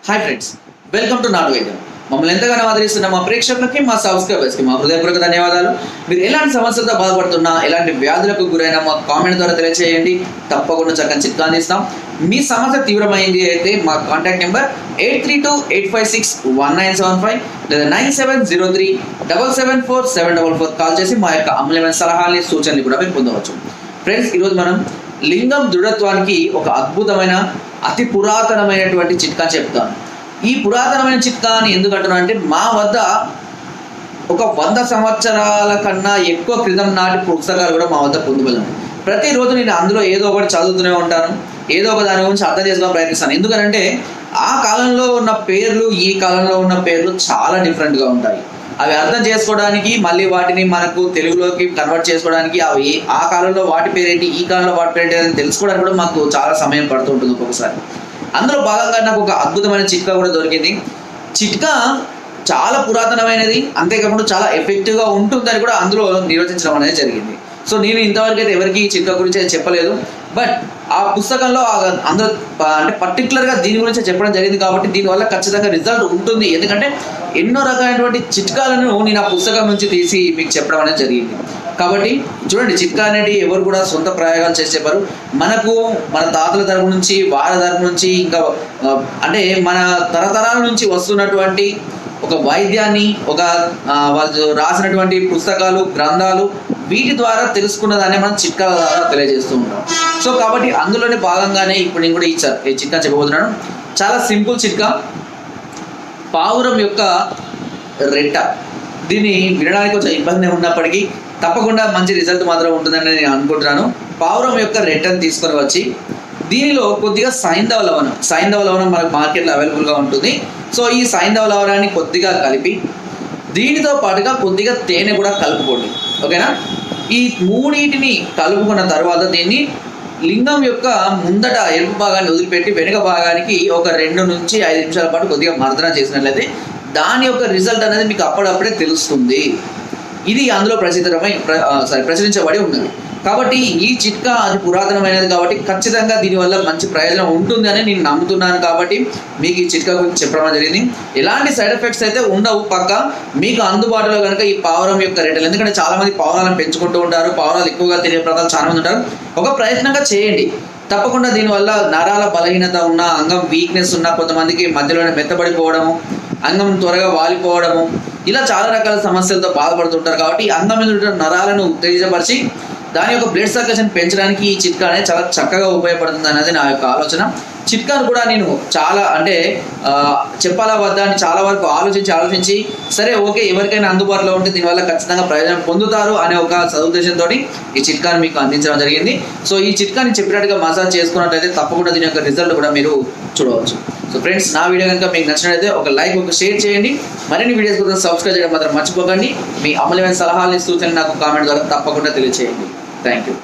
Hi friends, welcome to నాటు వైద్యం. మమ్మల్ని ఎంతగానో ఆదరిస్తున్న మా ప్రేక్షకులకి, మా సబ్స్క్రైబర్స్కి మా హృదయపూర్వక ధన్యవాదాలు. మీరు ఎలాంటి సమస్యలతో బాధపడుతున్నా, ఎలాంటి వ్యాధులకు గురైనా మా కామెంట్ ద్వారా తెలియజేయండి. తప్పకుండా చక్కని చిట్కా అందిస్తాం. మీ సమస్య తీవ్రమైంది అయితే మా కాంటాక్ట్ నెంబర్ 8328561975 లేదా 9703774744 కాల్ చేసి మా యొక్క అమూల్యమైన సలహాలని, సూచనలు కూడా మీరు పొందవచ్చు. ఫ్రెండ్స్, ఈరోజు మనం లింగం దృఢత్వానికి ఒక అద్భుతమైన, అతి పురాతనమైనటువంటి చిట్కా చెప్తాను. ఈ పురాతనమైన చిట్కా అని ఎందుకు అంటున్నా అంటే, మా వద్ద ఒక 100 సంవత్సరాల కన్నా ఎక్కువ క్రితం నాటి పుస్తకాలు కూడా మా వద్ద పొందబడలేదు. ప్రతిరోజు నేను అందులో ఏదో ఒకటి చదువుతూనే ఉంటాను, ఏదో ఒక దాని గురించి అర్థం చేసుకోవడం ప్రయత్నిస్తాను. ఎందుకంటే ఆ కాలంలో ఉన్న పేర్లు, ఈ కాలంలో ఉన్న పేర్లు చాలా డిఫరెంట్గా ఉంటాయి. అవి అర్థం చేసుకోవడానికి, మళ్ళీ వాటిని మనకు తెలుగులోకి కన్వర్ట్ చేసుకోవడానికి, అవి ఆ కాలంలో వాటి పేరేంటి, ఈ కాలంలో వాటి పేరేంటి అని తెలుసుకోవడానికి కూడా మాకు చాలా సమయం పడుతూ ఉంటుంది ఒక్కొక్కసారి. అందులో భాగంగా నాకు ఒక అద్భుతమైన చిట్కా కూడా దొరికింది. చిట్కా చాలా పురాతనమైనది, అంతేకాకుండా చాలా ఎఫెక్టివ్గా ఉంటుందని కూడా అందులో నిర్వచించడం అనేది జరిగింది. సో నేను ఇంతవరకు అయితే ఎవరికి ఈ చిట్కా గురించి చెప్పలేదు, బట్ ఆ పుస్తకంలో అందరూ అంటే పర్టికులర్గా దీని గురించి చెప్పడం జరిగింది. కాబట్టి దీనివల్ల ఖచ్చితంగా రిజల్ట్ ఉంటుంది. ఎందుకంటే ఎన్నో రకాలైనటువంటి చిట్కాలను నేను ఆ పుస్తకం నుంచి తీసి మీకు చెప్పడం అనేది జరిగింది. కాబట్టి చూడండి, చిట్కా అనేది ఎవరు కూడా సొంత ప్రయోగాలు చేసి చెప్పారు. మనకు మన తాతల తరపు నుంచి, వారి తరపు నుంచి, ఇంకా అంటే మన తరతరాల నుంచి వస్తున్నటువంటి ఒక వైద్యాన్ని, ఒక వాళ్ళు రాసినటువంటి పుస్తకాలు, గ్రంథాలు, వీటి ద్వారా తెలుసుకున్నదాన్ని మనం చిట్కా ద్వారా తెలియజేస్తూ ఉంటాం. సో కాబట్టి అందులోనే భాగంగానే ఇప్పుడు నేను కూడా ఈ చిట్కా చెప్పబోతున్నాను. చాలా సింపుల్ చిట్కా. పావురం యొక్క రెట్ట. దీన్ని వినడానికి కొంచెం ఇబ్బంది ఉన్నప్పటికీ తప్పకుండా మంచి రిజల్ట్ మాత్రం ఉంటుందని నేను అనుకుంటున్నాను. పావురం యొక్క రెట్టను తీసుకొని వచ్చి దీనిలో కొద్దిగా సైంధవ లవణం మనకు మార్కెట్లో అవైలబుల్గా ఉంటుంది. సో ఈ సైంధవ లవణాన్ని కొద్దిగా కలిపి దీనితో పాటుగా కొద్దిగా తేనె కూడా కలుపుకోండి. ఓకేనా? ఈ మూడింటిని కలుపుకున్న తర్వాత దీన్ని లింగం యొక్క ముందట ఎరుపు భాగాన్ని వదిలిపెట్టి వెనుక భాగానికి ఒక 2 నుంచి 5 నిమిషాల పాటు కొద్దిగా మర్దన చేసినట్లయితే దాని యొక్క రిజల్ట్ అనేది మీకు అప్పుడప్పుడే తెలుస్తుంది. ఇది అందులో ప్రచురించబడి ఉన్నది. కాబట్టి ఈ చిట్కా అది పురాతనమైనది కాబట్టి ఖచ్చితంగా దీనివల్ల మంచి ప్రయోజనం ఉంటుంది అని నేను నమ్ముతున్నాను. కాబట్టి మీకు ఈ చిట్కా గురించి చెప్పడం జరిగింది. ఎలాంటి సైడ్ ఎఫెక్ట్స్ అయితే ఉండవు. పక్క మీకు అందుబాటులో కనుక ఈ పావురం యొక్క రెట్టలు, ఎందుకంటే చాలా మంది పావురాలను పెంచుకుంటూ ఉంటారు, పావురాలు ఎక్కువగా తినే ప్రాంతాలు చాలా మంది ఉంటారు. ఒక ప్రయత్నంగా చేయండి. తప్పకుండా దీనివల్ల నరాల బలహీనత ఉన్న, అంగం వీక్నెస్ ఉన్న కొంతమందికి మధ్యలోనే మెత్తబడిపోవడము, అంగం త్వరగా వాలిపోవడము, ఇలా చాలా రకాల సమస్యలతో బాధపడుతుంటారు. కాబట్టి అంగం మీద నరాలను ఉత్తేజపరిచి దాని యొక్క బ్లడ్ సర్క్యులేషన్ పెంచడానికి ఈ చిట్కా అనేది చాలా చక్కగా ఉపయోగపడుతుంది అనేది నా యొక్క ఆలోచన. చిట్కాను కూడా నేను చాలా అంటే చెప్పాలా వద్దా అని చాలా వరకు ఆలోచించి సరే ఓకే, ఎవరికైనా అందుబాటులో ఉంటే దీనివల్ల ఖచ్చితంగా ప్రయోజనం పొందుతారు అనే ఒక సదుద్దేశంతో ఈ చిట్కాను మీకు అందించడం జరిగింది. సో ఈ చిట్కాని చెప్పినట్టుగా మసాజ్ చేసుకున్నట్లయితే తప్పకుండా దీని యొక్క రిజల్ట్ కూడా మీరు చూడవచ్చు. సో ఫ్రెండ్స్, నా వీడియో కనుక మీకు నచ్చినట్లయితే ఒక లైక్, ఒక షేర్ చేయండి. మరిన్ని వీడియోస్ కోసం సబ్స్క్రైబ్ చేయడం మాత్రం మర్చిపోకండి. మీ అమూల్యమైన సలహాలని, సూచనలు నాకు కామెంట్ ద్వారా తప్పకుండా తెలియజేయండి. Thank you.